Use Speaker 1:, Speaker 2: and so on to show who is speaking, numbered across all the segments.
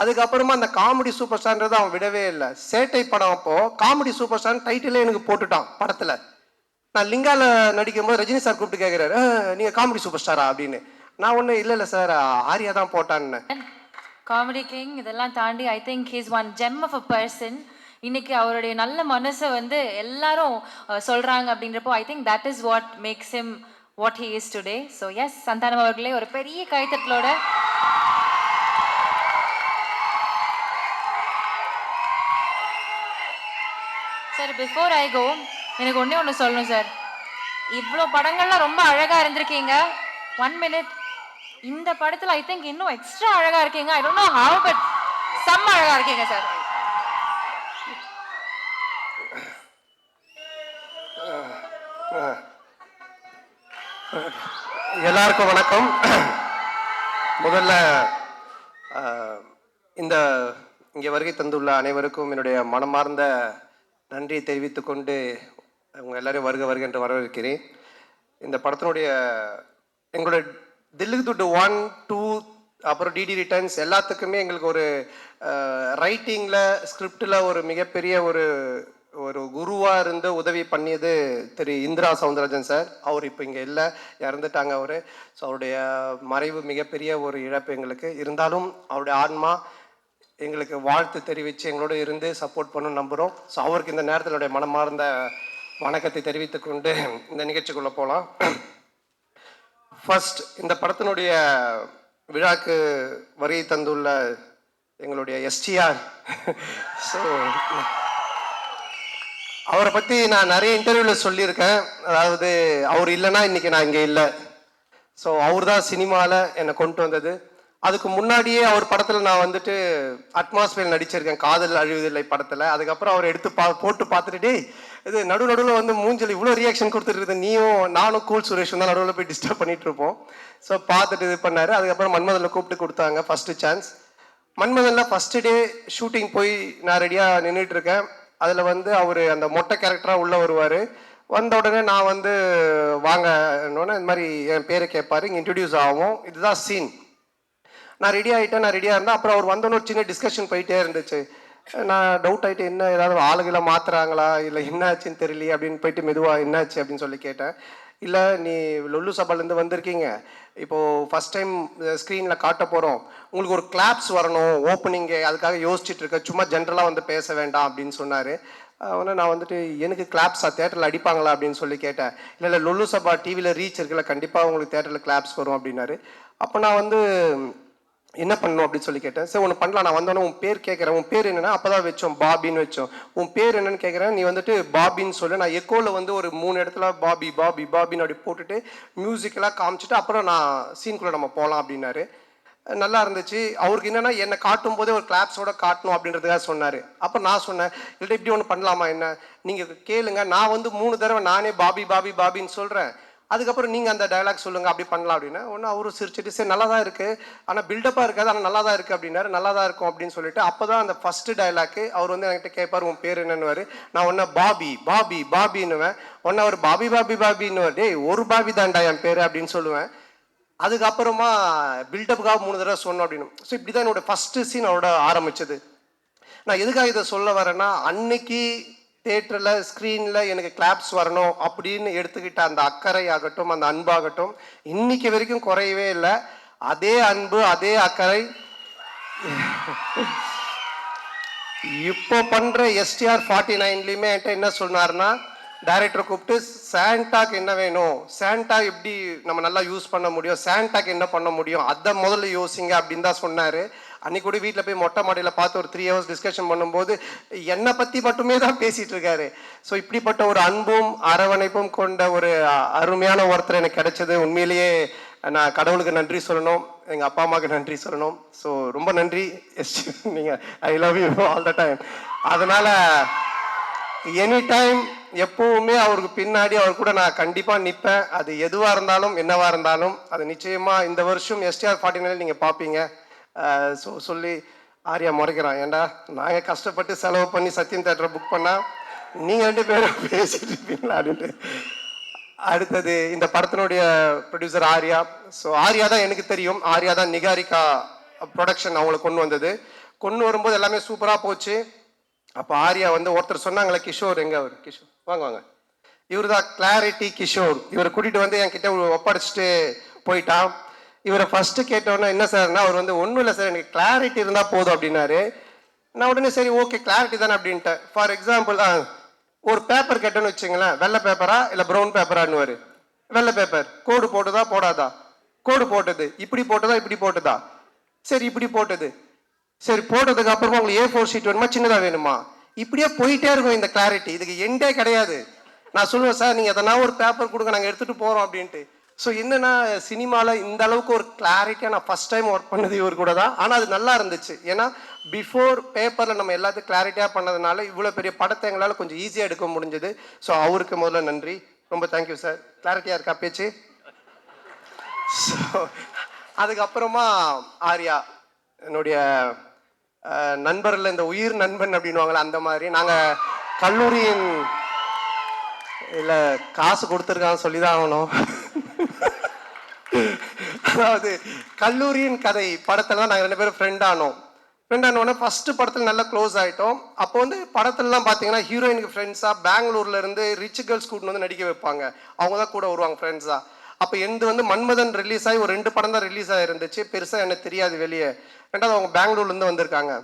Speaker 1: அதுக்கப்புறமா அந்த comedy super ஸ்டார்ன்றது அவன் விடவே இல்லை. சேட்டை படம் அப்போ காமெடி சூப்பர் ஸ்டார் டைட்டிலே எனக்கு போட்டுட்டான் படத்துல. நான் லிங்கால நடிக்கும் போது ரஜினி சார் கூப்பிட்டு கேட்கிறாரு, நீங்க காமெடி சூப்பர் ஸ்டாரா அப்படின்னு. நான் ஒண்ணு இல்ல சார், ஆர்யா தான் போட்டான்னு.
Speaker 2: காமெடி கிங் இதெல்லாம் தாண்டி I think he's one gem of a person. இன்னைக்கு அவருடைய நல்ல மனசை வந்து எல்லாரும் சொல்றாங்க அப்படின்றப்போ I think that is what makes him what he is today. So yes, Santhanam அவர்களே ஒரு பெரிய கைத்தட்டலோட. சார் பிஃபோர் ஐ கோ, எனக்கு ஒன்று சொல்லணும் சார். இவ்வளோ படங்கள்லாம் ரொம்ப அழகாக இருந்திருக்கீங்க. 1 minute, இந்த படத்தில் ஐ திங்க் இன்னும் எக்ஸ்ட்ரா அழகாக இருக்கீங்க. I don't know how, but செம்ம அழகாக இருக்கீங்க சார்.
Speaker 1: எல்லாருக்கும் வணக்கம். முதல்ல இந்த இங்கே வருகை தந்துள்ள அனைவருக்கும் என்னுடைய மனமார்ந்த நன்றியை தெரிவித்துக் கொண்டு அவங்க எல்லாரையும் வருக என்று வரவேற்கிறேன். இந்த படத்தினுடைய எங்களுடைய தில்லுக்கு துட்டு 1, 2 அப்புறம் டிடி ரிட்டர்ன்ஸ் எல்லாத்துக்குமே எங்களுக்கு ஒரு ரைட்டிங்கில் ஸ்கிரிப்டில் ஒரு மிகப்பெரிய ஒரு குருவாக இருந்து உதவி பண்ணியது திரு இந்திரா சவுந்தரராஜன் சார். அவர் இப்போ இங்கே இல்லை, இறந்துட்டாங்க அவர். ஸோ அவருடைய மறைவு மிகப்பெரிய ஒரு இழப்பு எங்களுக்கு. இருந்தாலும் அவருடைய ஆன்மா எங்களுக்கு வாழ்த்து தெரிவித்து எங்களோட இருந்து சப்போர்ட் பண்ணணும்னு நம்புகிறோம். ஸோ அவருக்கு இந்த நேரத்தில் என்னுடைய மனமார்ந்த வணக்கத்தை தெரிவித்து கொண்டு இந்த நிகழ்ச்சிக்குள்ளே போகலாம். ஃபர்ஸ்ட், இந்த படத்தினுடைய விழாக்கு வருகை தந்துள்ள எங்களுடைய எஸ்டிஆர். ஸோ அவரை பற்றி நான் நிறைய இன்டர்வியூவில் சொல்லியிருக்கேன். அதாவது அவர் இல்லைன்னா இன்றைக்கி நான் இங்கே இல்லை. ஸோ அவர் தான் சினிமாவில் என்னை கொண்டு வந்தது. அதுக்கு முன்னாடியே அவர் படத்தில் நான் வந்துட்டு அட்மாஸ்பியர் நடிச்சிருக்கேன், காதல் அழிவதில்லை படத்தில். அதுக்கப்புறம் அவர் எடுத்து போட்டு பார்த்துட்டு, இது நடுவில் வந்து மூஞ்சல் இவ்வளோ ரியாக்ஷன் கொடுத்துட்டு நீயும் நானும் கூல் சுரேஷும் தான் நடுவில் போய் டிஸ்டர்ப் பண்ணிட்டு இருப்போம். ஸோ பார்த்துட்டு இது பண்ணார். அதுக்கப்புறம் மன்மதனில் கூப்பிட்டு கொடுத்தாங்க ஃபஸ்ட்டு சான்ஸ். மன்மதனில் ஃபஸ்ட்டு டே ஷூட்டிங் போய் நான் ரெடியாக நின்றுட்டு இருக்கேன். அதில் வந்து அவர் அந்த மொட்டை கேரக்டராக உள்ளே வருவார். வந்த உடனே நான் வந்து வாங்கன்னு இந்த மாதிரி என் பேரை கேட்பார், இங்கே இன்ட்ரடியூஸ் ஆகும். இதுதான் சீன். நான் ரெடி ஆகிட்டேன், நான் ரெடியாக இருந்தேன். அப்புறம் அவர் வந்தோன்னு ஒரு சின்ன டிஸ்கஷன் போயிட்டே இருந்துச்சு. நான் டவுட் ஆகிட்டு, என்ன ஏதாவது ஆளுகளை மாற்றுறாங்களா இல்லை என்ன ஆச்சுன்னு தெரியலையே அப்படின்னு போயிட்டு மெதுவாக என்னாச்சு அப்படின்னு சொல்லி கேட்டேன். இல்லை, நீ லொல்லு சபாலேருந்து வந்திருக்கீங்க, இப்போது ஃபஸ்ட் டைம் ஸ்க்ரீனில் காட்ட போகிறோம், உங்களுக்கு ஒரு கிளாப்ஸ் வரணும் ஓப்பனிங்கு, அதுக்காக யோசிச்சுட்டு இருக்க, சும்மா ஜென்ரலாக வந்து பேச வேண்டாம் அப்படின்னு சொன்னார். அவனை நான் வந்துட்டு எனக்கு கிளாப்ஸா தேட்டரில் அடிப்பாங்களா அப்படின்னு சொல்லி கேட்டேன். இல்லை லொல்லு சபா டிவியில் ரீச் இருக்குல்ல, கண்டிப்பாக உங்களுக்கு தேட்டரில் கிளாப்ஸ் வரும் அப்படின்னாரு. அப்போ நான் வந்து என்ன பண்ணணும் அப்படின்னு சொல்லி கேட்டேன். சரி ஒன்று பண்ணலாம், நான் வந்தோன்னே உன் பேர் கேட்குறேன், உன் பேர் என்னன்னா அப்போ தான் வச்சோம் பாபின்னு வச்சோம். உன் பேர் என்னன்னு கேட்குறேன், நீ வந்துட்டு பாபின்னு சொல்லு. நான் எக்கோவில் வந்து ஒரு 3 இடத்துல பாபி பாபி பாபின்னு அப்படி போட்டுட்டு மியூசிக்கெல்லாம் காமிச்சிட்டு அப்புறம் நான் சீனுக்குள்ளே நம்ம போகலாம் அப்படின்னாரு. நல்லா இருந்துச்சு. அவருக்கு என்னென்னா என்னை காட்டும் போதே ஒரு கிளாப்ஸோட காட்டணும் அப்படின்றதுக்காக சொன்னார். அப்போ நான் சொன்னேன், இல்லை இப்படி ஒன்று பண்ணலாமா, என்ன நீங்கள் கேளுங்க, நான் வந்து 3 தடவை நானே பாபி பாபி பாபின்னு சொல்கிறேன், அதுக்கப்புறம் நீங்கள் அந்த டைலாக் சொல்லுங்கள், அப்படி பண்ணலாம் அப்படின்னு. ஒன்று அவரும் சிரிச்சிட்டு, சரி நல்லா தான் இருக்குது, ஆனால் பில்டப்பாக இருக்காது, ஆனால் நல்லா தான் இருக்குது அப்படின்னாரு. நல்லா தான் இருக்கும் அப்படின்னு சொல்லிட்டு அப்போ தான் அந்த ஃபஸ்ட்டு டைலாக்கு அவர் வந்து என்கிட்ட கேட்பார், உன் பேர் என்னன்னுவார். நான் ஒன்று பாபி பாபி பாபின்னுவேன். ஒன்று அவர் பாபி பாபி பாபின்னுவார், டேய் ஒரு பாபி தான்டா என் பேர் அப்படின்னு சொல்லுவேன். அதுக்கப்புறமா பில்டப்புக்காக 3 தடவை சொன்னோம் அப்படின்னு. ஸோ இப்படி தான் என்னோட ஃபஸ்ட்டு சீன் அவரோட ஆரம்பிச்சது. நான் எதுக்காக இதை சொல்ல வரேன்னா, அன்னைக்கு தேட்டரில் ஸ்க்ரீனில் எனக்கு கிளாப்ஸ் வரணும் அப்படின்னு எடுத்துக்கிட்ட அந்த அக்கறை ஆகட்டும், அந்த அன்பாகட்டும் இன்னைக்கு வரைக்கும் குறையவே இல்லை. அதே அன்பு அதே அக்கறை இப்போ பண்ணுற STR 49லையுமே என்கிட்ட என்ன சொன்னார்னா, டைரக்டரை கூப்பிட்டு சாண்டாக்கு என்ன வேணும், சாண்டா எப்படி நம்ம நல்லா யூஸ் பண்ண முடியும், சாண்டாக்கு என்ன பண்ண முடியும், அதை முதல்ல யோசிங்க அப்படின்னு தான் சொன்னார். அன்னைக்கு கூட வீட்டில் போய் மொட்டை மாடியில் பார்த்து ஒரு 3 hours டிஸ்கஷன் பண்ணும்போது என்னை பற்றி மட்டுமே தான் பேசிகிட்டு இருக்காரு. ஸோ இப்படிப்பட்ட ஒரு அன்பும் அரவணைப்பும் கொண்ட ஒரு அருமையான ஒருத்தர் எனக்கு கிடைச்சது. உண்மையிலேயே நான் கடவுளுக்கு நன்றி சொல்லணும், எங்கள் அப்பா அம்மாவுக்கு நன்றி சொல்லணும். ஸோ ரொம்ப நன்றி நீங்கள், I love you all the time. அதனால் எனி டைம் எப்போவுமே அவருக்கு பின்னாடி அவர் கூட நான் கண்டிப்பாக நிற்பேன். அது எதுவாக இருந்தாலும் என்னவாக இருந்தாலும் அது நிச்சயமாக இந்த வருஷம் STR 49 நீங்கள் பார்ப்பீங்க. சொல்லி ஆர்யா முறைக்கிறான், ஏண்டா நாங்கள் கஷ்டப்பட்டு செலவு பண்ணி சத்யம் தேட்டரை புக் பண்ணால் நீங்கள் 2 பேரும் பேசிட்டு இருப்பீங்களா அப்படின்ட்டு. அடுத்தது இந்த படத்தினுடைய ப்ரொடியூசர் ஆர்யா. ஸோ ஆர்யா தான் எனக்கு தெரியும், ஆர்யா தான் நிகாரிகா ப்ரொடக்ஷன் அவங்களை கொண்டு வந்தது. கொண்டு வரும்போது எல்லாமே சூப்பராக போச்சு. அப்போ ஆர்யா வந்து ஒருத்தர் சொன்னாங்களே, கிஷோர் எங்க அவர், கிஷோர் வாங்க வாங்க, இவர் தான் கிளாரிட்டி கிஷோர். இவரை கூட்டிகிட்டு வந்து என்கிட்ட ஒப்படைச்சிட்டு போயிட்டான். இவரை ஃபர்ஸ்ட் கேட்டோன்னா என்ன சார்னா, அவர் வந்து ஒன்றும் இல்லை சார், எனக்கு கிளாரிட்டி இருந்தால் போதும் அப்படின்னாரு. நான் உடனே சரி ஓகே கிளாரிட்டி தானே அப்படின்ட்டேன். ஃபார் எக்ஸாம்பிள் ஒரு பேப்பர் கேட்டோன்னு வச்சுங்களேன், வெள்ளை பேப்பரா இல்லை ப்ரௌன் பேப்பரான்னு. வெள்ளை பேப்பர், கோடு போட்டுதா போடாதா, கோடு போட்டது, இப்படி போட்டதா இப்படி போட்டதா, சரி இப்படி போட்டது, சரி போட்டதுக்கு அப்புறமா உங்களுக்கு A4 ஷீட் வேணுமா சின்னதாக வேணுமா, இப்படியே போயிட்டே இருக்கும் இந்த கிளாரிட்டி. இதுக்கு எண்டே கிடையாது. நான் சொல்லுவேன் சார் நீங்கள் எதனா ஒரு பேப்பர் கொடுங்க நாங்கள் எடுத்துகிட்டு போகிறோம் அப்படின்ட்டு. ஸோ என்னன்னா சினிமாவில் இந்த அளவுக்கு ஒரு கிளாரிட்டியாக நான் ஃபஸ்ட் டைம் ஒர்க் பண்ணது இவர் கூட தான். ஆனால் அது நல்லா இருந்துச்சு. ஏன்னா பிஃபோர் பேப்பரில் நம்ம எல்லாத்தையும் கிளாரிட்டியாக பண்ணதுனால இவ்வளோ பெரிய படத்தை எங்களால் கொஞ்சம் ஈஸியாக எடுக்க முடிஞ்சது. ஸோ அவருக்கு முதல்ல நன்றி, ரொம்ப தேங்க்யூ சார். கிளாரிட்டியாக இருக்கா பேச்சு? ஸோ அதுக்கப்புறமா ஆர்யா என்னுடைய நண்பரில் இந்த உயிர் நண்பன் அப்படின்வாங்களே அந்த மாதிரி. நாங்கள் கல்லூரியின் இல்லை காசு கொடுத்துருக்கான்னு சொல்லி தான் ஆகணும். அதாவது கல்லூரியின் கதை படத்தில் தான் நாங்கள் 2 பேரும் ஃப்ரெண்ட் ஆனோடனே ஃபர்ஸ்ட் படத்தில் நல்லா க்ளோஸ் ஆகிட்டோம். அப்போ வந்து படத்துலலாம் பார்த்தீங்கன்னா ஹீரோயினுக்கு ஃப்ரெண்ட்ஸாக பெங்களூர்ல இருந்து ரிச் கேர்ள்ஸ் கூட்டின்னு வந்து நடிக்க வைப்பாங்க. அவங்க தான் கூட வருவாங்க ஃப்ரெண்ட்ஸாக. அப்போ எந்த வந்து மன்மதன் ரிலீஸ் ஆகி ஒரு 2 படம் தான் ரிலீஸ் ஆகிருந்துச்சு. பெருசாக எனக்கு தெரியாது வெளியே. ரெண்டாவது அவங்க பெங்களூர்லேருந்து வந்திருக்காங்க.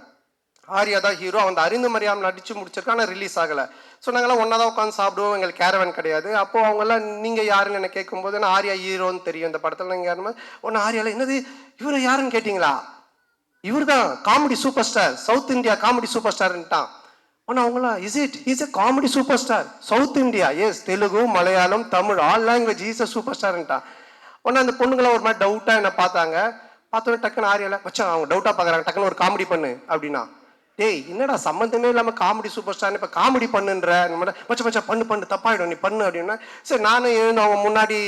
Speaker 1: ஆர்யா தான் ஹீரோ. அவன் அறிந்து மரியாமல் நடிச்சு முடிச்சிருக்கான், ஆனால் ரிலீஸ் ஆகலை. ஸோ நாங்கள்லாம் ஒன்றா தான் உட்காந்து சாப்பிடுவோம். எங்களுக்கு கேரவன் கிடையாது. அப்போது அவங்கெல்லாம் நீங்கள் யாருன்னு என்ன கேட்கும்போது நான் ஆர்யா ஹீரோன்னு தெரியும் இந்த படத்தில். நீங்கள் யாருமே ஒன்று ஆர்யாவில் என்னது இவர் யாருன்னு கேட்டிங்களா, இவர் தான் comedy super star, south India comedy super ஸ்டார்ன்ட்டான். ஆனால் அவங்களாம் is a comedy super star south India, yes Telugu Malayalam Tamil all language is a super ஸ்டார்ன்ட்டான். ஒன்று அந்த பொண்ணுங்களாம் ஒரு மாதிரி டவுட்டாக என்ன பார்த்தாங்க. பார்த்தோன்னே டக்குன்னு ஆர்யாவில் மச்சான் அவங்க டவுட்டாக பார்க்குறாங்க, டக்குன்னு ஒரு காமெடி பண்ணு அப்படின்னா. டேய் என்னடா சம்மந்தமே இல்லாமல் காமெடி சூப்பர் ஸ்டார்னு இப்போ காமெடி பண்ணுன்ற மச்சா பண்ணு தப்பாயிடும் நீ பண்ணு அப்படின்னா. சரி நானும் எழுந்து அவங்க முன்னாடி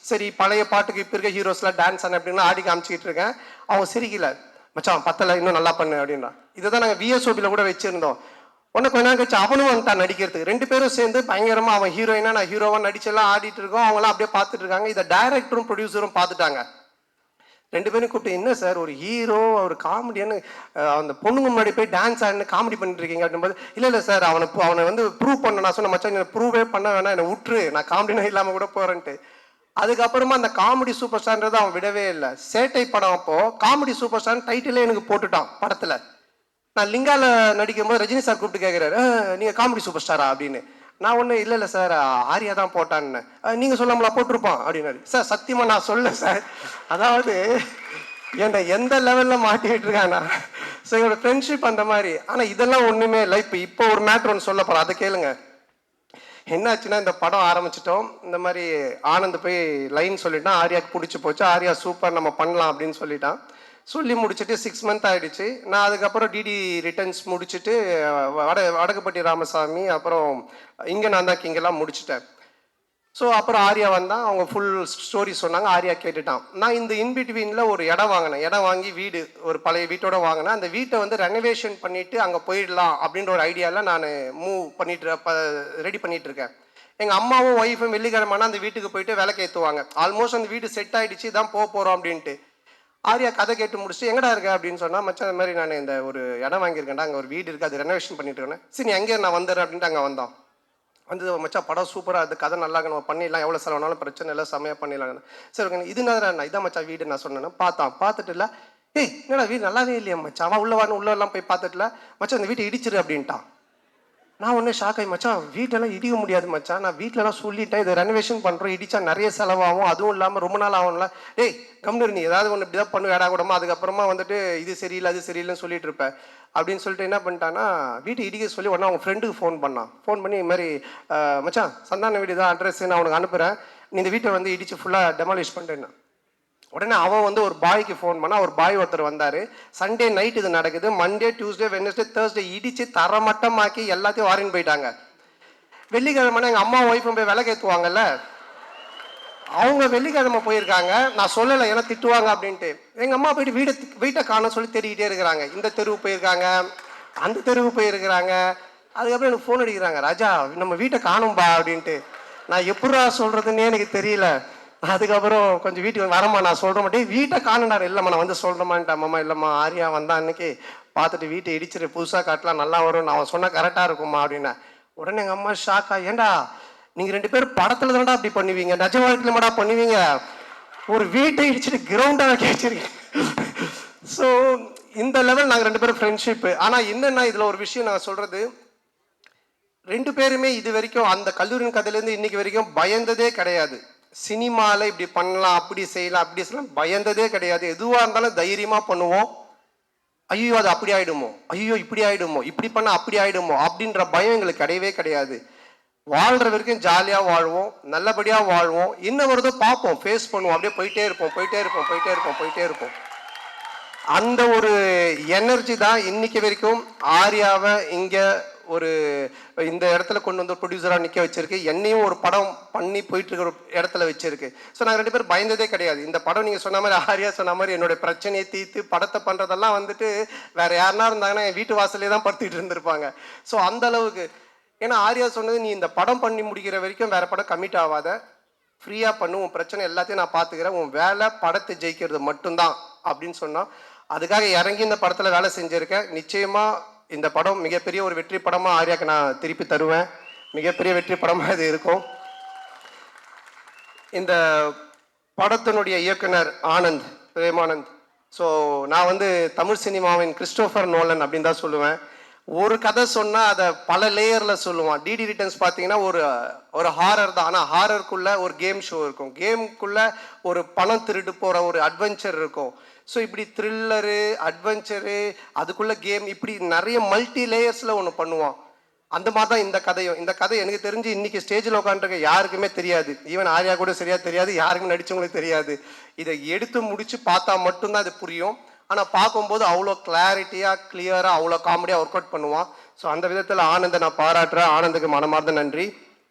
Speaker 1: சரி பழைய பாட்டுக்கு இப்போ இருக்க ஹீரோஸ்லாம் டான்ஸ் ஆன அப்படின்னா ஆடி காமிச்சிக்கிட்டு இருக்கேன். அவங்க சிரிக்கல, மச்சான் பத்தலை இன்னும் நல்லா பண்ணு அப்படின்னா. இதை தான் நாங்கள் VSOBயில் கூட வச்சுருந்தோம். ஒன்று கொஞ்ச நேரம் கழிச்சு அவனும் வந்துட்டான் நடிக்கிறதுக்கு. 2 பேரும் சேர்ந்து பயங்கரமாக அவன் ஹீரோயினா நான் ஹீரோவாக நடிச்செல்லாம் ஆடிட்டு இருக்கோம். அவங்களாம் அப்படியே பார்த்துட்டு இருக்காங்க. இதை டைரக்டரும் ப்ரொடியூசரும் பார்த்துட்டாங்க. 2 பேரும் கூப்பிட்டு என்ன சார் ஒரு ஹீரோ ஒரு காமெடியான்னு அந்த பொண்ணுங்க முன்னாடி போய் டான்ஸ் ஆடினு காமெடி பண்ணிட்டு இருக்கீங்க அப்படின்போது இல்லை சார் அவனை வந்து ப்ரூவ் பண்ண நான் சொன்ன மச்சான் என்னை ப்ரூவே பண்ண வேணாம், என்னை விட்டுரு, நான் காமெடினா இல்லாமல் கூட போகிறேன்ட்டு. அதுக்கப்புறமா அந்த காமெடி சூப்பர் ஸ்டார்ன்றது அவன் விடவே இல்லை. சேட்டை படம் அப்போ காமெடி சூப்பர் ஸ்டார் டைட்டிலே எனக்கு போட்டுட்டான் படத்தில். நான் லிங்கால நடிக்கும்போது ரஜினி சார் கூப்பிட்டு கேட்குறாரு நீங்கள் காமெடி சூப்பர் ஸ்டாரா அப்படின்னு. நான் ஒன்றும் இல்லை சார் ஆர்யா தான் போட்டான்னு. நீங்கள் சொல்லாமலா போட்டிருப்பான் அப்படின்னாரு. சார் சத்தியமாக நான் சொல்ல சார், அதாவது என்னை எந்த லெவலில் மாட்டிக்கிட்டு இருக்கானா. ஸோ என்னோட ஃப்ரெண்ட்ஷிப் அந்த மாதிரி. ஆனால் இதெல்லாம் ஒன்றுமே இல்லை. இப்போ ஒரு மேட்ரு ஒன்று சொல்ல போகிறேன், அதை கேளுங்க. என்னாச்சுன்னா இந்த படம் ஆரம்பிச்சிட்டோம். இந்த மாதிரி ஆனந்த் போய் லைன் சொல்லிட்டான், ஆர்யாவுக்கு பிடிச்சி போச்சு, ஆர்யா சூப்பர் நம்ம பண்ணலாம் அப்படின்னு சொல்லிட்டான். சொல்லி முடிச்சுட்டு 6 மந்த் ஆகிடுச்சு. நான் அதுக்கப்புறம் டிடி ரிட்டர்ன்ஸ் முடிச்சுட்டு வடக்குப்பட்டி ராமசாமி அப்புறம் இங்கே நான் தான் கிங்கெல்லாம் முடிச்சுட்டேன். ஸோ அப்புறம் ஆர்யா வந்தான், அவங்க ஃபுல் ஸ்டோரி சொன்னாங்க, ஆர்யா கேட்டுட்டான். நான் இந்த இன்பிட்வீனில் ஒரு இடம் வாங்கினேன். இடம் வாங்கி வீடு ஒரு பழைய வீட்டோட வாங்கினேன். அந்த வீட்டை வந்து ரெனோவேஷன் பண்ணிவிட்டு அங்கே போயிடலாம் அப்படின்ற ஒரு ஐடியாவில் நான் ரெடி பண்ணிட்டு இருக்கேன். எங்கள் அம்மாவும் ஒய்ஃபும் வெள்ளிக்கிழமைனா அந்த வீட்டுக்கு போயிட்டு விளக்கு ஏற்றுவாங்க. ஆல்மோஸ்ட் அந்த வீடு செட் ஆகிடுச்சு, தான் போகிறோம் அப்படின்ட்டு. ஆர்யா கதை கேட்டு முடிச்சுட்டு எங்கடா இருக்க அப்படின்னு சொன்னால், மச்சான் இந்த மாதிரி நான் இந்த ஒரு இடம் வாங்கியிருக்கேன்டா, அங்கே ஒரு வீடு இருக்குது, அது ரெனோவேஷன் பண்ணிட்டு இருக்கேன். சரி எங்கே நான் வந்துடுறேன் அப்படின்ட்டு அங்கே வந்தோம். வந்து மச்சான் படம் சூப்பராக, அது கதை நல்லா நம்ம பண்ணிடலாம், எவ்வளோ செலவுனாலும் பிரச்சனை இல்லை, செம்மையாக பண்ணிடலாம். சரி ஓகே இது என்ன இதான் மச்சான் வீடு நான் சொன்னேன். பார்த்துட்டு இல்லை என்னடா வீடு நல்லாவே இல்லையா மச்சான், அவன் உள்ளெல்லாம் போய் பார்த்துட்டுல மச்சான் இந்த வீட்டை இடிச்சிரு அப்படின்ட்டான். நான் ஒன்றே ஷாக் ஆகி மச்சான் வீட்டெல்லாம் இடிக்க முடியாது மச்சான், நான் வீட்டிலலாம் சொல்லிட்டேன் இதை ரெனோவேஷன் பண்ணுறோம், இடிச்சா நிறைய செலவாகும், அதுவும் இல்லாமல் ரொம்ப நாள் ஆகும்ல. கம்னு நீ ஏதாவது ஒன்று இப்படி தான் பண்ணு வேடா கூடமா, அதுக்கப்புறமா வந்துட்டு இது சரியில்லை அது சரியில்லைன்னு சொல்லிட்டு இருப்பேன் அப்படின்னு சொல்லிட்டு என்ன பண்ணிட்டான்னா வீட்டு இடிக்க சொல்லி உடனே அவங்க ஃப்ரெண்டுக்கு ஃபோன் பண்ணி இது மாதிரி மச்சான் சந்தான வீடு தான் அட்ரஸ் நான் அவனுக்கு அனுப்புகிறேன், நீ இந்த வீட்டை வந்து இடிச்சு ஃபுல்லாக டெமாலிஷ் பண்ணிட்டேன்னா. உடனே அவன் வந்து ஒரு பாய்க்கு ஃபோன் பண்ணா, ஒரு பாய் ஒருத்தர் வந்தார். சண்டே நைட் இது நடக்குது, மண்டே டியூஸ்டே வெட்னஸ்டே தேர்ஸ்டே இடிச்சு தரமட்டமாக்கி எல்லாத்தையும் வாரின்னு போயிட்டாங்க. வெள்ளிக்கிழமை எங்கள் அம்மா ஒய்ஃபும் போய் விளக்கு ஏற்றுவாங்கல்ல, அவங்க வெள்ளிக்கிழமை போயிருக்காங்க. நான் சொல்லலை ஏன்னா திட்டுவாங்க அப்படின்ட்டு. எங்கள் அம்மா போயிட்டு வீட்டை காண சொல்லி தேடிக்கிட்டே இருக்கிறாங்க. இந்த தெருவு போயிருக்காங்க, அந்த தெருவு போயிருக்கிறாங்க. அதுக்கப்புறம் எனக்கு ஃபோன் அடிக்கிறாங்க, ராஜா நம்ம வீட்டை காணும்பா அப்படின்ட்டு. நான் எப்படா சொல்கிறதுன்னே எனக்கு தெரியல. அதுக்கப்புறம் கொஞ்சம் வீட்டுக்கு வரமா நான் சொல்ற மாட்டேன், வீட்டை காணுனாரு. இல்லைம்மா நான் வந்து சொல்கிறேம்மான்ட்டேன். அம்மா இல்லைம்மா ஆரியா வந்தா அன்னைக்கு பார்த்துட்டு வீட்டை இடிச்சிட்டு புதுசாக காட்டலாம் நல்லா வரும், நான் அவன் சொன்னால் கரெக்டாக இருக்கும்மா அப்படின்னேன். உடனே எங்கள் அம்மா ஷாக்கா, ஏண்டா நீங்கள் 2 பேரும் படத்தில் தானடா அப்படி பண்ணுவீங்க, நிஜ வாழ்க்கையில் மாடா பண்ணுவீங்க, ஒரு வீட்டை இடிச்சிட்டு கிரவுண்டாக கேச்சிருக்கீங்க. ஸோ இந்த லெவல் நாங்கள் 2 பேரும் ஃப்ரெண்ட்ஷிப்பு. ஆனால் என்னென்னா இதில் ஒரு விஷயம் நான் சொல்கிறது, 2 பேருமே இது வரைக்கும் அந்த கல்லூரியின் கதையிலேருந்து இன்னைக்கு வரைக்கும் பயந்ததே கிடையாது. சினிமாவில் இப்படி பண்ணலாம், அப்படி செய்யலாம், அப்படி செய்யலாம் பயந்ததே கிடையாது. எதுவாக இருந்தாலும் தைரியமாக பண்ணுவோம். ஐயோ அது அப்படி ஆயிடுமோ, ஐயோ இப்படி ஆயிடுமோ, இப்படி பண்ண அப்படி ஆயிடுமோ அப்படின்ற பயம் எங்களுக்கு கிடையவே கிடையாது. வாழ்ற வரைக்கும் ஜாலியாக வாழ்வோம், நல்லபடியாக வாழ்வோம். என்ன வருதோ பார்ப்போம், ஃபேஸ் பண்ணுவோம், அப்படியே போயிட்டே இருப்போம், போயிட்டே இருப்போம், போயிட்டே இருப்போம், போயிட்டே இருப்போம். அந்த ஒரு எனர்ஜி தான் இன்னைக்கு வரைக்கும் ஆர்யாவை இங்கே ஒரு இந்த இடத்துல கொண்டு வந்து ப்ரொடியூசராக நிற்க வச்சிருக்கு. என்னையும் ஒரு படம் பண்ணி போயிட்டு இருக்கிற இடத்துல வச்சிருக்கு. ஸோ நாங்கள் 2 பேரும் பயந்ததே கிடையாது. இந்த படம் நீங்கள் சொன்ன மாதிரி ஆர்யா சொன்ன மாதிரி என்னுடைய பிரச்சனையை தீர்த்து படத்தை பண்ணுறதெல்லாம் வந்துட்டு வேற யாருனா இருந்தாங்கன்னா என் வீட்டு வாசலே தான் படுத்திட்டு இருந்திருப்பாங்க. ஸோ அந்த அளவுக்கு, ஏன்னா ஆர்யா சொன்னது, நீ இந்த படம் பண்ணி முடிக்கிற வரைக்கும் வேற படம் கமிட் ஆகாத, ஃப்ரீயாக பண்ணு, உன் பிரச்சனை எல்லாத்தையும் நான் பார்த்துக்கிறேன், உன் வேலை படத்தை ஜெயிக்கிறது மட்டும்தான் அப்படின்னு சொன்னால் அதுக்காக இறங்கி இந்த படத்தில் வேலை செஞ்சுருக்கேன். நிச்சயமாக இந்த படம் மிகப்பெரிய ஒரு வெற்றி படமாக ஆர்யாக்கு நான் திருப்பி தருவேன். மிகப்பெரிய வெற்றி படமாக இது இருக்கும். இந்த படத்தினுடைய இயக்குனர் ஆனந்த், பிரேமானந்த். ஸோ நான் வந்து தமிழ் சினிமாவின் கிறிஸ்டோஃபர் நோலன் அப்படின்னு தான் சொல்லுவேன். ஒரு கதை சொன்னால் அதை பல லேயரில் சொல்லுவான். டிடி ரிட்டர்ன்ஸ் பார்த்தீங்கன்னா ஒரு ஹாரர் தான், ஆனால் ஹாரருக்குள்ளே ஒரு கேம் ஷோ இருக்கும், கேமுக்குள்ளே ஒரு பணம் திருட்டு போகிற ஒரு அட்வென்ச்சர் இருக்கும். ஸோ இப்படி த்ரில்லரு, அட்வென்ச்சரு, அதுக்குள்ளே கேம், இப்படி நிறைய மல்டி லேயர்ஸில் ஒன்று பண்ணுவான். அந்த மாதிரி தான் இந்த கதையும். இந்த கதை எனக்கு தெரிஞ்சு இன்னைக்கு ஸ்டேஜில் உட்காந்துருக்க யாருக்குமே தெரியாது. ஈவன் ஆர்யா கூட சரியாக தெரியாது, யாருக்கும் நடித்தவங்களுக்கு தெரியாது. இதை எடுத்து முடித்து பார்த்தா மட்டும்தான் அது புரியும். ஆனால் பார்க்கும்போது அவ்வளோ கிளாரிட்டியாக, கிளியராக, அவ்வளோ காமெடியாக ஒர்க் அவுட் பண்ணுவான். ஸோ அந்த விதத்தில் ஆனந்தை நான் பாராட்டுறேன். ஆனந்துக்கு மனமார்ந்த நன்றி.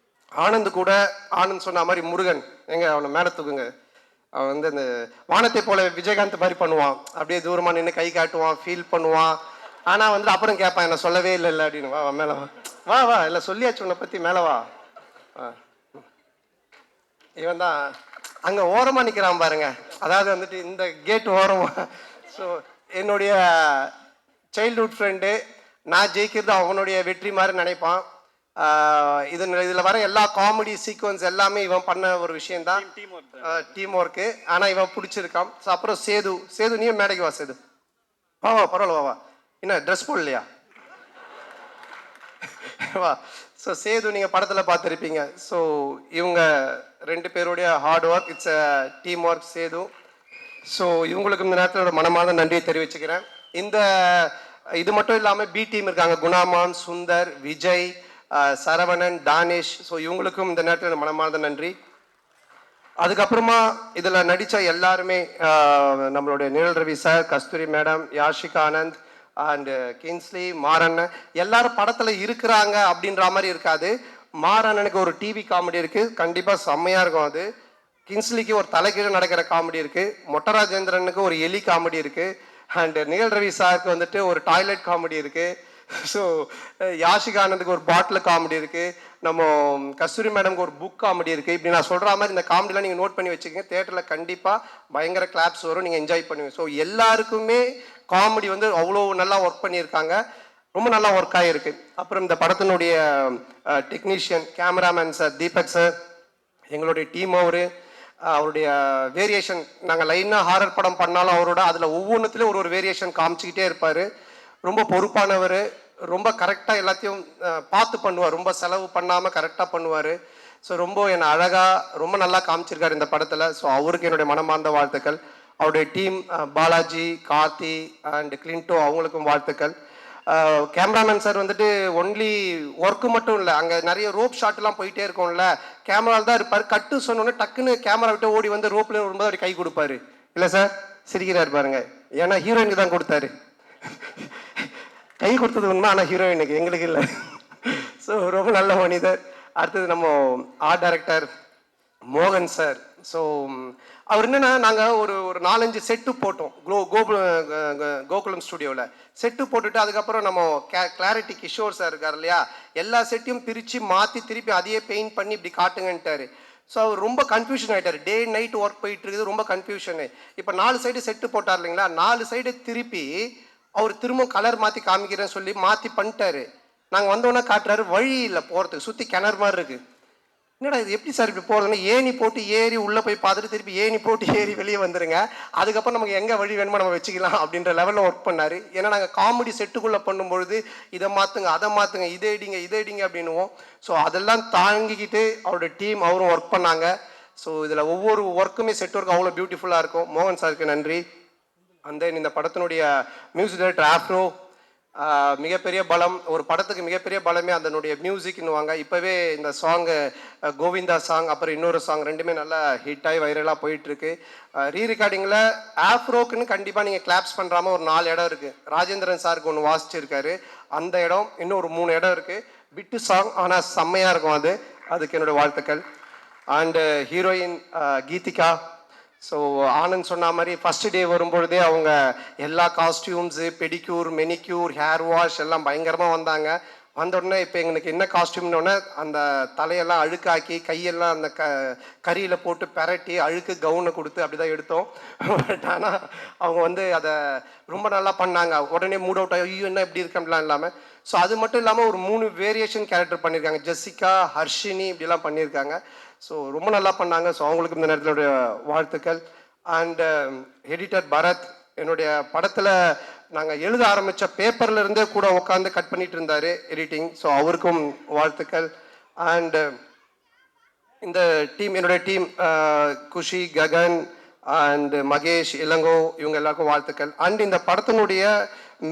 Speaker 1: ஆனந்த் கூட ஆனந்த் சொன்ன மாதிரி முருகன், எங்க அவனை மேலே தூக்குங்க. அவன் வந்து அந்த வானத்தை போல விஜயகாந்த் மாதிரி பண்ணுவான், அப்படியே தூரமாக நின்று கை காட்டுவான், ஃபீல் பண்ணுவான். ஆனால் வந்து அப்புறம் கேட்பான், என்ன சொல்லவே இல்லை அப்படின்னு. வா மேலே வா, வா வா, இல்லை சொல்லியாச்சு உன்னை பற்றி, மேலே வா. இவன் தான் அங்கே ஓரமாக நிற்கிறான் பாருங்க, அதாவது வந்துட்டு இந்த கேட் ஓரமாக. ஸோ என்னுடைய சைல்ட்ஹுட் ஃப்ரெண்டு, நான் ஜெயிக்கிறது அவனுடைய வெற்றி மாதிரி நினைப்பான். இதில் வர எல்லா காமெடி சீக்வன்ஸ் எல்லாமே இவன் பண்ண ஒரு விஷயந்தான், டீம் ஒர்க்கு. ஆனால் இவன் பிடிச்சிருக்கான். ஸோ அப்புறம் சேது நீயும் மேடைக்கு வா. சேது வா வா, பரவாயில்ல வா வா. என்ன ட்ரெஸ் போடலையா? வா. ஸோ சேது நீங்கள் படத்தில் பார்த்துருப்பீங்க. ஸோ இவங்க 2 பேருடைய hard work, it's a team work Sethu. So இவங்களுக்கு இந்த நேரத்தில் மனமார்ந்த நன்றியை தெரிவிச்சுக்கிறேன். இது மட்டும் இல்லாமல் பி டீம் இருக்காங்க, குணாமான், சுந்தர், விஜய், சரவணன், தானிஷ். ஸோ இவங்களுக்கும் இந்த நேரத்தில் மனமார்ந்த நன்றி. அதுக்கப்புறமா இதில் நடித்த எல்லாருமே, நம்மளுடைய நிழல் Ravi sir, Kasthuri madam, Yashika Anand and Kingsley, மாறண்ணன், எல்லாரும் படத்தில் இருக்கிறாங்க அப்படின்ற மாதிரி இருக்காது. மாறண்ணனுக்கு ஒரு டிவி காமெடி இருக்குது, கண்டிப்பாக செம்மையாக இருக்கும். அது கின்ஸ்லிக்கு ஒரு தலைகீழ நடக்கிற காமெடி இருக்குது, மொட்டராஜேந்திரனுக்கு ஒரு எலி காமெடி இருக்குது, அண்ட் நிழல் ரவி சாருக்கு வந்துட்டு ஒரு டாய்லெட் காமெடி இருக்குது. ஸோ யாஷிகா ஆனந்துக்கு ஒரு பாட்டில் காமெடி இருக்குது, நம்ம கஸ்தூரி மேடம்க்கு ஒரு புக் காமெடி இருக்குது. இப்படி நான் சொல்கிற மாதிரி இந்த காமெடிலாம் நீங்கள் நோட் பண்ணி வச்சுக்கோங்க. தேட்டரில் கண்டிப்பாக பயங்கர கிளாப்ஸ் வரும், நீங்கள் என்ஜாய் பண்ணுவீங்க. ஸோ எல்லாருக்குமே காமெடி வந்து அவ்வளோ நல்லா ஒர்க் பண்ணியிருக்காங்க, ரொம்ப நல்லா ஒர்க் ஆகிருக்கு. அப்புறம் இந்த படத்தினுடைய technician, cameraman sir Deepak sir, எங்களுடைய டீம் அவருடைய வேரியேஷன், நாங்கள் லைனாக ஹாரர் படம் பண்ணாலும் அவரோட அதில் ஒவ்வொன்றுத்துலேயும் ஒரு வேரியேஷன் காமிச்சிக்கிட்டே இருப்பார். ரொம்ப பொறுப்பானவர், ரொம்ப கரெக்டாக எல்லாத்தையும் பார்த்து பண்ணுவார், ரொம்ப செலவு பண்ணாமல் கரெக்டாக பண்ணுவார். ஸோ ரொம்ப என்னை அழகாக ரொம்ப நல்லா காமிச்சிருக்காரு இந்த படத்தில். ஸோ அவருக்கு என்னுடைய மனமார்ந்த வாழ்த்துக்கள். அவருடைய டீம் பாலாஜி, கார்த்தி அண்ட் கிளின்டோ, அவங்களுக்கும் வாழ்த்துக்கள். கேமராமேன் சார் வந்துட்டு ஒன்லி ஒர்க்கு மட்டும் இல்லை, அங்கே நிறைய ரோப் ஷாட்லாம் போயிட்டே இருக்கும்ல, கேமராவில் தான் இருப்பார். கட்டு சொன்னோன்னே டக்குன்னு கேமரா விட்டு ஓடி வந்து ரோப்பில் வரும்போது அப்படி கை கொடுப்பாரு. இல்லை சார் சிரிக்கிறார் பாருங்க, ஏன்னா ஹீரோயினுக்கு தான் கொடுத்தாரு. கை கொடுத்தது உண்மை, ஆனால் ஹீரோயினுக்கு, எங்களுக்கு இல்லை. ஸோ ரொம்ப நல்ல மனிதர். அடுத்தது நம்ம ஆர்ட் டைரக்டர் மோகன் சார். ஸோ அவர் என்னென்னா, நாங்கள் ஒரு 4-5 செட்டு போட்டோம் கோகுலம் ஸ்டுடியோவில். செட்டு போட்டுட்டு அதுக்கப்புறம் நம்ம கிளாரிட்டி கிஷோர் சார் இருக்கார் இல்லையா, எல்லா செட்டையும் பிரித்து மாற்றி திருப்பி அதையே பெயிண்ட் பண்ணி இப்படி காட்டுங்கன்ட்டார். ஸோ அவர் ரொம்ப கன்ஃபியூஷன் ஆகிட்டார். டே நைட் ஒர்க் போயிட்டு இருக்குது, ரொம்ப கன்ஃபியூஷனு. இப்போ 4 சைடு செட்டு போட்டார் இல்லைங்களா, 4 சைடு திருப்பி அவர் திரும்ப கலர் மாற்றி காமிக்கிறேன்னு சொல்லி மாற்றி பண்ணிட்டாரு. நாங்கள் வந்தோன்னே காட்டுறாரு, வழி இல்லை போகிறதுக்கு, சுற்றி கிணறு மாதிரி இருக்குது. என்னடா இது எப்படி சார் இப்படி போகிறதுன்னா, ஏணி போட்டு ஏறி உள்ளே போய் பார்த்துட்டு திருப்பி ஏணி போட்டு ஏறி வெளியே வந்துடுங்க, அதுக்கப்புறம் நமக்கு எங்கே வழி வேணுமோ நம்ம வச்சுக்கலாம் அப்படின்ற லெவலில் ஒர்க் பண்ணார். ஏன்னா நாங்கள் காமெடி செட்டுக்குள்ளே பண்ணும்பொழுது இதை மாற்றுங்க அதை மாற்றுங்க இதை இடிங்க அப்படின்னுவோம். ஸோ அதெல்லாம் தாங்கிக்கிட்டு அவரோட டீம் அவரும் ஒர்க் பண்ணாங்க. ஸோ இதில் ஒவ்வொரு ஒர்க்குமே செட் ஒர்க் அவ்வளோ பியூட்டிஃபுல்லாக இருக்கும். மோகன் சாருக்கு நன்றி. அண்ட் தென் இந்த படத்தினுடைய மியூசிக் டைரக்டர் ஆஃப்ரோ, மிகப்பெரிய பலம், ஒரு படத்துக்கு மிகப்பெரிய பலமே அதனுடைய மியூசிக்னுவாங்க. இப்போவே இந்த சாங்கு கோவிந்தா சாங், அப்புறம் இன்னொரு சாங் ரெண்டுமே நல்லா ஹிட் ஆகி வைரலாக போயிட்டுருக்கு. ரீ ரெக்கார்டிங்கில் ஆஃப்ரோக்குன்னு கண்டிப்பாக நீங்கள் கிளாப்ஸ் பண்ணுறாம ஒரு 4 இடம் இருக்குது. ராஜேந்திரன் சாருக்கு ஒன்று வாசிச்சிருக்காரு, அந்த இடம், இன்னும் ஒரு 3 இடம் இருக்குது. விட்டு சாங் ஆனால் செம்மையாக இருக்கும், அதுக்கு என்னோடய வாழ்த்துக்கள். And heroine Geethika. So Anand சொன்ன மாதிரி ஃபஸ்ட்டு டே வரும்பொழுதே அவங்க எல்லா costumes, pedicure, manicure, hair wash எல்லாம் பயங்கரமாக வந்தாங்க. வந்தோடனே இப்போ எங்களுக்கு என்ன காஸ்டியூம்னோடனே அந்த தலையெல்லாம் அழுக்காக்கி கையெல்லாம் அந்த கறியில் போட்டு பெரட்டி அழுக்கு கவுனை கொடுத்து அப்படி தான் எடுத்தோம். பட் ஆனால் அவங்க வந்து அதை ரொம்ப நல்லா பண்ணாங்க. உடனே மூட் அவுட் ஆகி ஐயோ என்ன இப்படி இருக்கம்லாம் இல்லாமல். ஸோ அது மட்டும் இல்லாமல் ஒரு 3 வேரியேஷன் கேரக்டர் பண்ணியிருக்காங்க. ஜெசிகா, ஹர்ஷினி இப்படிலாம் பண்ணியிருக்காங்க. ஸோ ரொம்ப நல்லா பண்ணாங்க. ஸோ அவங்களுக்கு இந்த நேரத்தினுடைய வாழ்த்துக்கள். அண்ட் எடிட்டர் பரத், என்னுடைய படத்தில் நாங்கள் எழுத ஆரம்பித்த பேப்பரில் இருந்தே கூட உட்காந்து கட் பண்ணிட்டு இருந்தார் எடிட்டிங். ஸோ அவருக்கும் வாழ்த்துக்கள். அண்டு இந்த டீம், என்னுடைய டீம் குஷி, ககன் அண்ட் மகேஷ், இளங்கோ, இவங்க எல்லாருக்கும் வாழ்த்துக்கள். அண்ட் இந்த படத்தினுடைய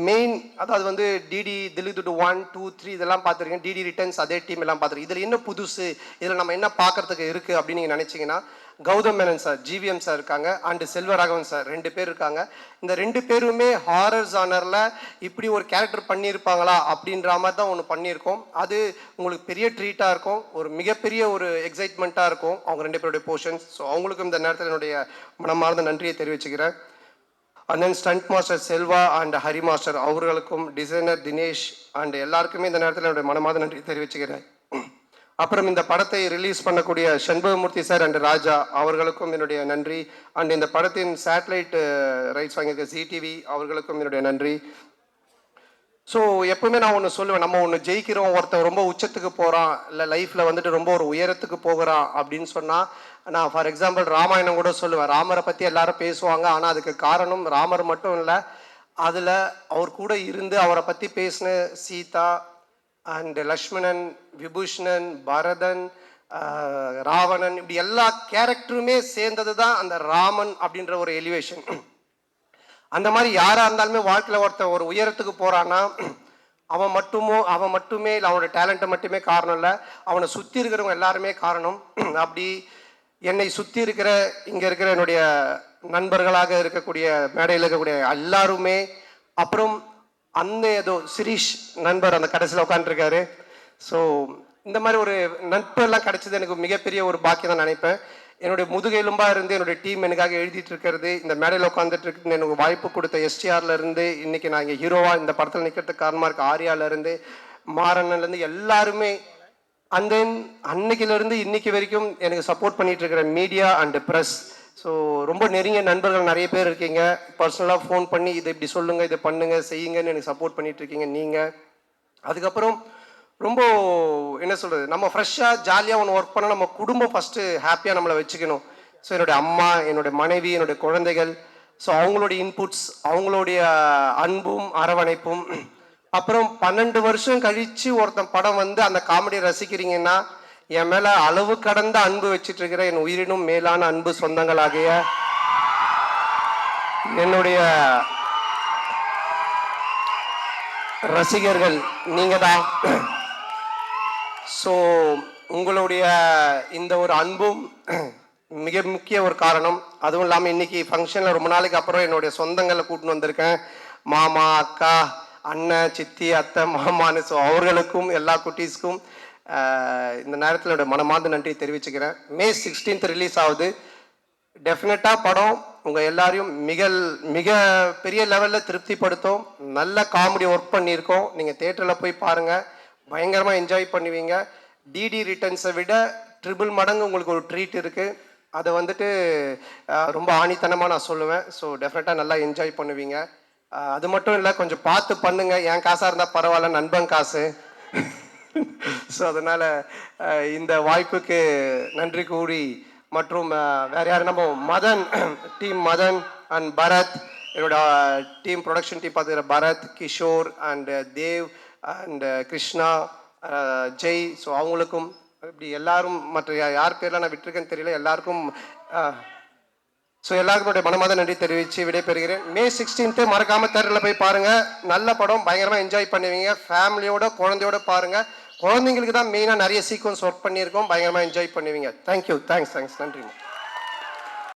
Speaker 1: மெயின், அதாவது வந்து டிடி தில்லிதுட்டு 1, 2, 3 இதெல்லாம் பார்த்துருக்கேன். டிடி ரிட்டர்ன்ஸ் அதே டீம் எல்லாம் பார்த்துருக்கேன். இதில் என்ன புதுசு, இதில் நம்ம என்ன பார்க்கறதுக்கு இருக்குது அப்படின்னு நீங்கள் நினச்சிங்கன்னா, Gautham Menon sir, GVM sir இருக்காங்க, அண்டு செல்வராகவன் சார் 2 பேர் இருக்காங்க. இந்த 2 பேருமே ஹாரர் ஜானரில் இப்படி ஒரு கேரக்டர் பண்ணியிருப்பாங்களா அப்படின்ற மாதிரி தான் ஒன்று பண்ணியிருக்கோம். அது உங்களுக்கு பெரிய ட்ரீட்டாக இருக்கும், ஒரு மிகப்பெரிய ஒரு எக்ஸைட்மெண்ட்டாக இருக்கும் அவங்க 2 பேருடைய போர்ஷன்ஸ். ஸோ அவங்களுக்கும் இந்த நேரத்தில் என்னுடைய மனமார்ந்த நன்றியை தெரிவிச்சுக்கிறேன். And then stunt master Selva and Hari master அவர்களுக்கும், டிசைனர் தினேஷ் அண்ட் எல்லாருக்குமே இந்த நேரத்தில் என்னுடைய மனமார்ந்த நன்றி தெரிவிச்சுக்கிறேன். அப்புறம் இந்த படத்தை ரிலீஸ் பண்ணக்கூடிய சண்பகமூர்த்தி சார் அண்ட் ராஜா அவர்களுக்கும் என்னுடைய நன்றி. அண்ட் இந்த படத்தின் சேட்டலைட் ரைட்ஸ் வாங்கியிருக்க ஜிடிவி அவர்களுக்கும் என்னுடைய நன்றி. ஸோ எப்பவுமே நான் ஒன்று சொல்லுவேன், நம்ம ஒன்று ஜெயிக்கிறோம், ஒருத்தன் ரொம்ப உச்சத்துக்கு போகிறான், இல்லை லைஃப்பில் வந்துட்டு ரொம்ப ஒரு உயரத்துக்கு போகிறான் அப்படின்னு சொன்னால், நான் ஃபார் எக்ஸாம்பிள் ராமாயணம் கூட சொல்லுவேன். ராமரை பற்றி எல்லாரும் பேசுவாங்க, ஆனால் அதுக்கு காரணம் ராமர் மட்டும் இல்லை, அதில் அவர் கூட இருந்து அவரை பற்றி பேசின சீதா அண்ட் லக்ஷ்மணன், விபூஷணன், பரதன், ராவணன், இப்படி எல்லா கேரக்டருமே சேர்ந்தது தான் அந்த ராமன் அப்படின்ற ஒரு எலிவேஷன். அந்த மாதிரி யாராக இருந்தாலுமே வாழ்க்கையில் ஒருத்தன் ஒரு உயரத்துக்கு போகிறான்னா அவன் மட்டுமே இல்லை, அவனோட டேலண்ட்டை மட்டுமே காரணம் இல்லை, அவனை சுற்றி இருக்கிறவங்க எல்லாருமே காரணம். அப்படி என்னை சுற்றி இருக்கிற இங்கே இருக்கிற என்னுடைய நண்பர்களாக இருக்கக்கூடிய மேடையில் இருக்கக்கூடிய எல்லாருமே, அப்புறம் அந்த ஏதோ சிரீஷ் நண்பர் அந்த கடைசியில் உட்காந்துருக்காரு. ஸோ இந்த மாதிரி ஒரு நட்பெல்லாம் கிடைச்சது எனக்கு மிகப்பெரிய ஒரு பாக்கியம் தான் நினைப்பேன். என்னுடைய முதுகெலும்பாக இருந்து என்னுடைய டீம் எனக்காக எழுதிட்டு இருக்கிறது, இந்த மேடையில் உட்காந்துட்டு இருக்கு, எனக்கு வாய்ப்பு கொடுத்த எஸ்டிஆர்ல இருந்து இன்னைக்கு நான் இங்கே ஹீரோவாக இந்த படத்தில் நிற்கிறதுக்கு காரணமாக இருக்க ஆர்யாலேருந்து, மாறன்லேருந்து எல்லாருமே, அண்ட் தென் அன்னைக்கிலேருந்து இன்னைக்கு வரைக்கும் எனக்கு சப்போர்ட் பண்ணிட்டு இருக்கிற மீடியா அண்ட் ப்ரெஸ். ஸோ ரொம்ப நெருங்கிய நண்பர்கள் நிறைய பேர் இருக்கீங்க. பர்சனலாக ஃபோன் பண்ணி இதை இப்படி சொல்லுங்கள், இதை பண்ணுங்க, செய்யுங்கன்னு எனக்கு சப்போர்ட் பண்ணிட்டு இருக்கீங்க நீங்கள். அதுக்கப்புறம் ரொம்ப என்ன சொல்கிறது, நம்ம ஃப்ரெஷ்ஷாக ஜாலியாக ஒன்று ஒர்க் பண்ணால் நம்ம குடும்பம் ஃபஸ்ட்டு ஹாப்பியாக நம்மளை வச்சுக்கணும். ஸோ என்னுடைய அம்மா, என்னுடைய மனைவி, என்னுடைய குழந்தைகள், ஸோ அவங்களுடைய இன்புட்ஸ், அவங்களுடைய அன்பும் அரவணைப்பும். அப்புறம் 12 வருஷம் கழித்து ஒருத்தன் படம் வந்து அந்த காமெடியை ரசிக்கிறீங்கன்னா, என் மேலே அளவு கடந்த அன்பு வச்சுட்டு இருக்கிற என் உயிரினும் மேலான அன்பு சொந்தங்களாகிய என்னுடைய ரசிகர்கள் நீங்கள் தான். ஸோ உங்களுடைய இந்த ஒரு அன்பும் மிக முக்கிய ஒரு காரணம். அதுவும் இல்லாமல் இன்னைக்கு ஃபங்க்ஷனில் ரொம்ப நாளைக்கு அப்புறம் என்னுடைய சொந்தங்களை கூட்டின்னு வந்திருக்கேன். மாமா, அக்கா, அண்ணன், சித்தி, அத்தை, மாமான்னு. ஸோ அவர்களுக்கும் எல்லா குட்டீஸ்க்கும் இந்த நேரத்தில் என்னோட மனமார்ந்த நன்றி தெரிவிச்சுக்கிறேன். May 16th ரிலீஸ் ஆகுது. டெஃபினட்டாக படம் உங்கள் எல்லாரையும் மிக பெரிய லெவலில் திருப்திப்படுத்தும். நல்ல காமெடி ஒர்க் பண்ணியிருக்கோம். நீங்கள் தேட்டரில் போய் பாருங்கள், பயங்கரமாக என்ஜாய் பண்ணுவீங்க. டிடி ரிட்டர்ன்ஸை விட ட்ரிபிள் மடங்கு உங்களுக்கு ஒரு ட்ரீட் இருக்குது. அதை வந்துட்டு ரொம்ப ஆணித்தனமாக நான் சொல்லுவேன். ஸோ டெஃபினட்டாக நல்லா என்ஜாய் பண்ணுவீங்க. அது மட்டும் இல்லை, கொஞ்சம் பார்த்து பண்ணுங்க. என் காசாக இருந்தால் பரவாயில்ல, நண்பன் காசு. ஸோ அதனால் இந்த வாய்ப்புக்கு நன்றி கூறி, மற்றும் வேறு யார், நம்ம மதன் டீம், மதன் அண்ட் பரத், என்னோட டீம் ப்ரொடக்ஷன் டீம் பார்த்துக்கிற Bharath, Kishore and Dev and Krishna, Jai, so அவங்களுக்கும் இப்படி எல்லாரும், மற்ற யார் பேர்லாம் நான் விட்டுருக்கேன்னு தெரியல, எல்லாருக்கும் ஸோ எல்லாருக்கும் என்னுடைய மனமாத நன்றி தெரிவித்து விடைபெறுகிறேன். May 16th மறக்காமல் தேட்டரில் போய் பாருங்கள். நல்ல படம், பயங்கரமாக என்ஜாய் பண்ணுவீங்க. ஃபேமிலியோட குழந்தையோட பாருங்கள். குழந்தைங்களுக்கு தான் மெயினாக நிறைய சீக்வன்ஸ் ஒர்க் பண்ணியிருக்கோம். பயங்கரமாக என்ஜாய் பண்ணுவீங்க. தேங்க்யூ, தேங்க்ஸ், நன்றிங்க.